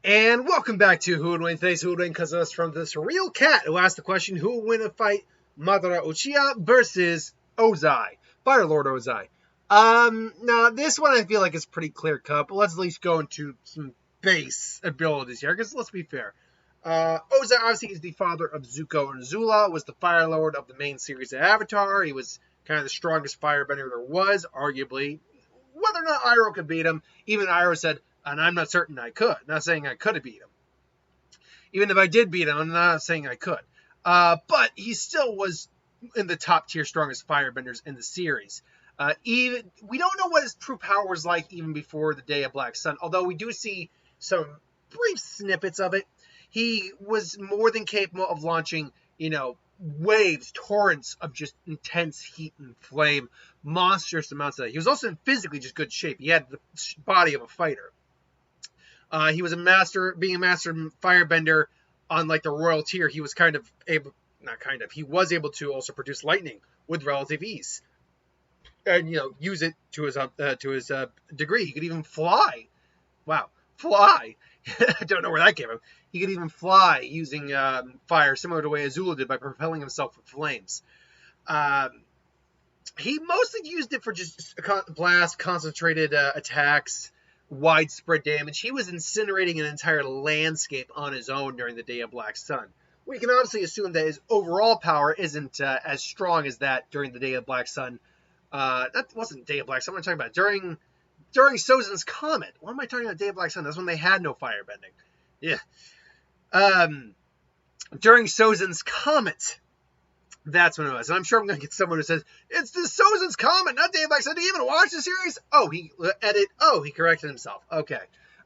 And welcome back to Who Would Win. Today's Who Would Win comes to us from this real cat who asked the question, who would win a fight, Madara Uchiha versus Ozai, Fire Lord Ozai. Now this one I feel like is pretty clear cut, but let's at least go into some base abilities here, because let's be fair. Ozai obviously is the father of Zuko and Azula, was the Fire Lord of the main series of Avatar. He was kind of the strongest firebender there was, arguably. Whether or not Iroh could beat him, even Iroh said, and I'm not certain I could. Not saying I could have beat him. Even if I did beat him, I'm not saying I could. But he still was in the top tier strongest firebenders in the series. Even we don't know what his true power was like even before the Day of Black Sun, although we do see some brief snippets of it. He was more than capable of launching, waves, torrents of just intense heat and flame, monstrous amounts of that. He was also in physically just good shape. He had the body of a fighter. He was being a master firebender on like the royal tier. He was he was able to also produce lightning with relative ease, and use it to his degree. He could even fly. Wow, fly! I don't know where that came from. He could even fly using fire, similar to the way Azula did by propelling himself with flames. He mostly used it for just blast, concentrated attacks, widespread damage. He was incinerating an entire landscape on his own during the Day of Black Sun. We can obviously assume that his overall power isn't as strong as that during the Day of Black Sun. That wasn't Day of Black Sun. What am I talking about? During Sozin's Comet. What am I talking about? Day of Black Sun. That's when they had no firebending. Yeah. During Sozin's Comet. That's when it was. And I'm sure I'm going to get someone who says, it's the Sozin's Comet, not Day of Black Sun. Do you even watch the series? Oh, he corrected himself. Okay.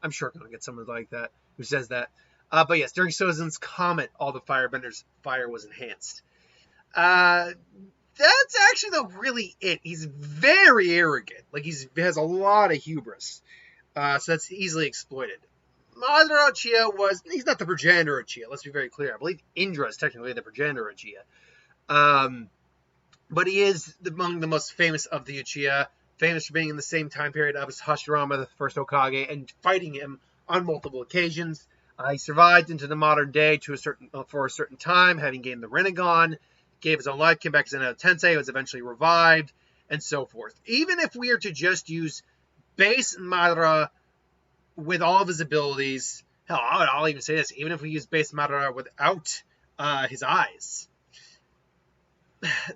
I'm sure I'm going to get someone like that who says that. But yes, during Sozin's Comet, all the firebenders' fire was enhanced. That's actually really it. He's very arrogant. Like he has a lot of hubris. So that's easily exploited. Madara Uchiha he's not the progenitor of Uchiha. Let's be very clear. I believe Indra is technically the progenitor of Uchiha. But he is among the most famous of the Uchiha, famous for being in the same time period of Hashirama, the first Hokage, and fighting him on multiple occasions. He survived into the modern day for a certain time, having gained the Rinnegan, gave his own life, came back as an Tensei, was eventually revived, and so forth. Even if we are to just use base Madara with all of his abilities, hell, I'll even say this, even if we use base Madara without his eyes,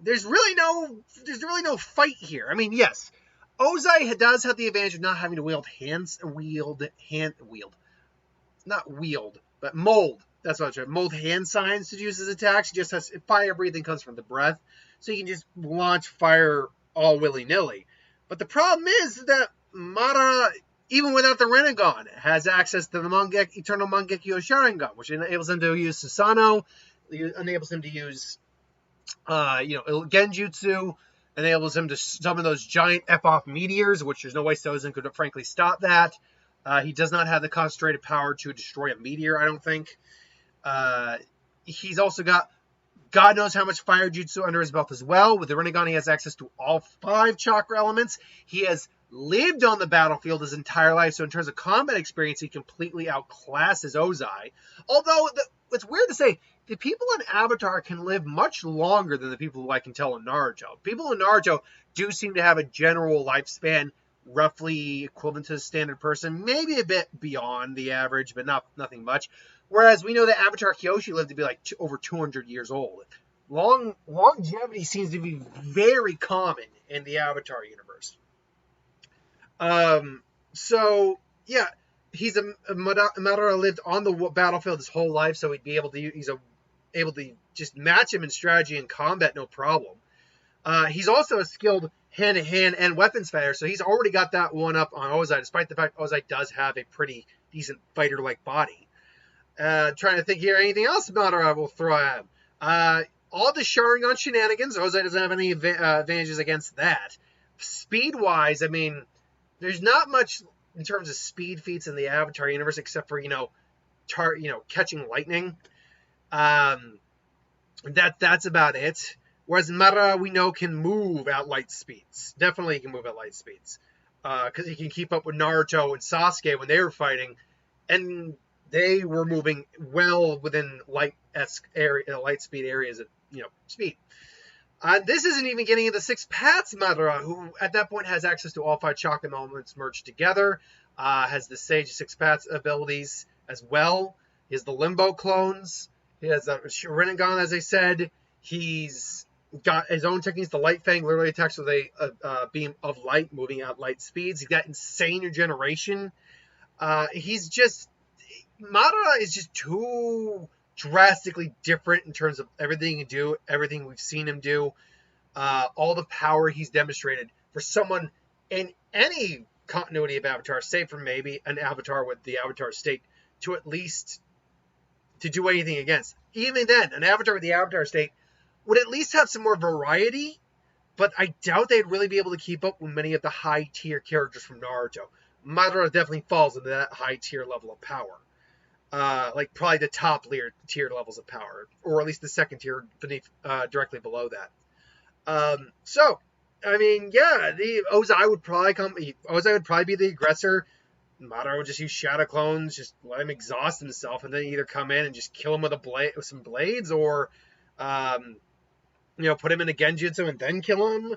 there's really no fight here. I mean, yes, Ozai does have the advantage of not having to mold. That's what I'm trying. Mold hand signs to use his attacks. He just has fire breathing comes from the breath, so he can just launch fire all willy nilly. But the problem is that Madara, even without the Rinnegan, has access to the Eternal Mangekyo Sharingan, which enables him to use Susanoo, enables him to use Genjutsu, enables him to summon those giant F-off meteors, which there's no way Sozin could frankly stop that. He does not have the concentrated power to destroy a meteor, I don't think. He's also got God knows how much fire jutsu under his belt as well. With the Rinnegan, he has access to all 5 chakra elements. He has lived on the battlefield his entire life, so in terms of combat experience, he completely outclasses Ozai. Although, it's weird to say, the people in Avatar can live much longer than the people who I can tell in Naruto. People in Naruto do seem to have a general lifespan roughly equivalent to the standard person, maybe a bit beyond the average, but nothing much. Whereas we know that Avatar Kyoshi lived to be like over 200 years old. Longevity seems to be very common in the Avatar universe. So yeah, Madara lived on the battlefield his whole life, so he's able to just match him in strategy and combat, no problem. He's also a skilled hand-to-hand and weapons fighter, so he's already got that one up on Ozai, despite the fact Ozai does have a pretty decent fighter-like body. Trying to think here, anything else Madara will throw at him. All the Sharingan shenanigans, Ozai doesn't have any advantages against that. Speed-wise, I mean, there's not much in terms of speed feats in the Avatar universe, except for, catching lightning. That's about it. Whereas Madara, we know, can move at light speeds. Definitely can move at light speeds. Because he can keep up with Naruto and Sasuke when they were fighting. And They were moving well within light-esque area, light speed areas at speed. This isn't even getting into Six Paths Madara, who at that point has access to all 5 chakra elements merged together, has the Sage Six Paths abilities as well. He has the Limbo clones. He has the Sharingan, as I said. He's got his own techniques. The Light Fang literally attacks with a beam of light, moving at light speeds. He's got insane regeneration. Madara is just too drastically different in terms of everything he can do, everything we've seen him do, all the power he's demonstrated for someone in any continuity of Avatar, save for maybe an Avatar with the Avatar state, to at least to do anything against. Even then, an Avatar with the Avatar state would at least have some more variety, but I doubt they'd really be able to keep up with many of the high-tier characters from Naruto. Madara definitely falls into that high-tier level of power. Like probably the top tier levels of power, or at least the second tier beneath, directly below that. So, I mean, yeah, the Ozai would probably be the aggressor. Madara would just use shadow clones, just let him exhaust himself, and then either come in and just kill him with some blades, or put him in a genjutsu and then kill him,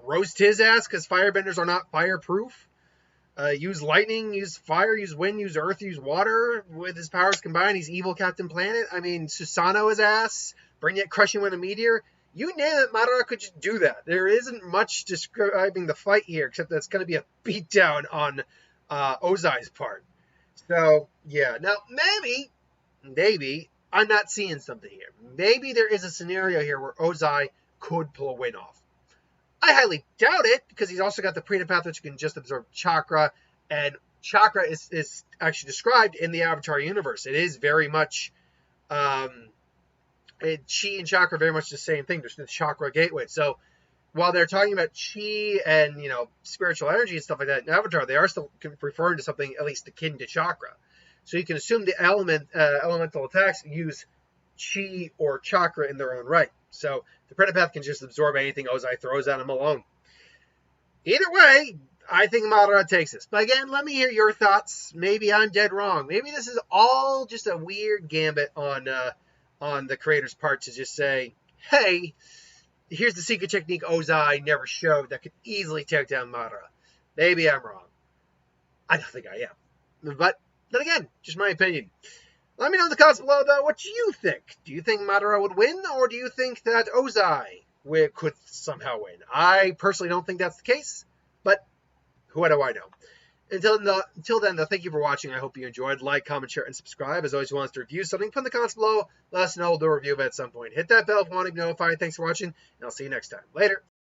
roast his ass because firebenders are not fireproof. Use lightning, use fire, use wind, use earth, use water. With his powers combined, he's evil Captain Planet. I mean, Susanoo his ass, bring it crushing with a meteor. You name it, Madara could just do that. There isn't much describing the fight here, except that it's going to be a beatdown on Ozai's part. So, yeah. Now, maybe, I'm not seeing something here. Maybe there is a scenario here where Ozai could pull a win off. I highly doubt it, because he's also got the Preta Path, which can just absorb chakra, and chakra is actually described in the Avatar universe. It is very much, chi and chakra are very much the same thing. There's the chakra gateway. So while they're talking about chi and, spiritual energy and stuff like that in Avatar, they are still referring to something at least akin to chakra. So you can assume the elemental attacks use chi or chakra in their own right. So the Preta Path can just absorb anything Ozai throws at him alone. Either way, I think Madara takes this. But again, let me hear your thoughts. Maybe I'm dead wrong. Maybe this is all just a weird gambit on the creator's part to just say, hey, here's the secret technique Ozai never showed that could easily take down Madara. Maybe I'm wrong. I don't think I am. But then again, just my opinion. Let me know in the comments below, though, what you think. Do you think Madara would win, or do you think that Ozai could somehow win? I personally don't think that's the case, but who do I know? Until then, though, thank you for watching. I hope you enjoyed. Like, comment, share, and subscribe. As always, if you want us to review something, put in the comments below. Let us know. We'll do a review of it at some point. Hit that bell if you want to be notified. Thanks for watching, and I'll see you next time. Later.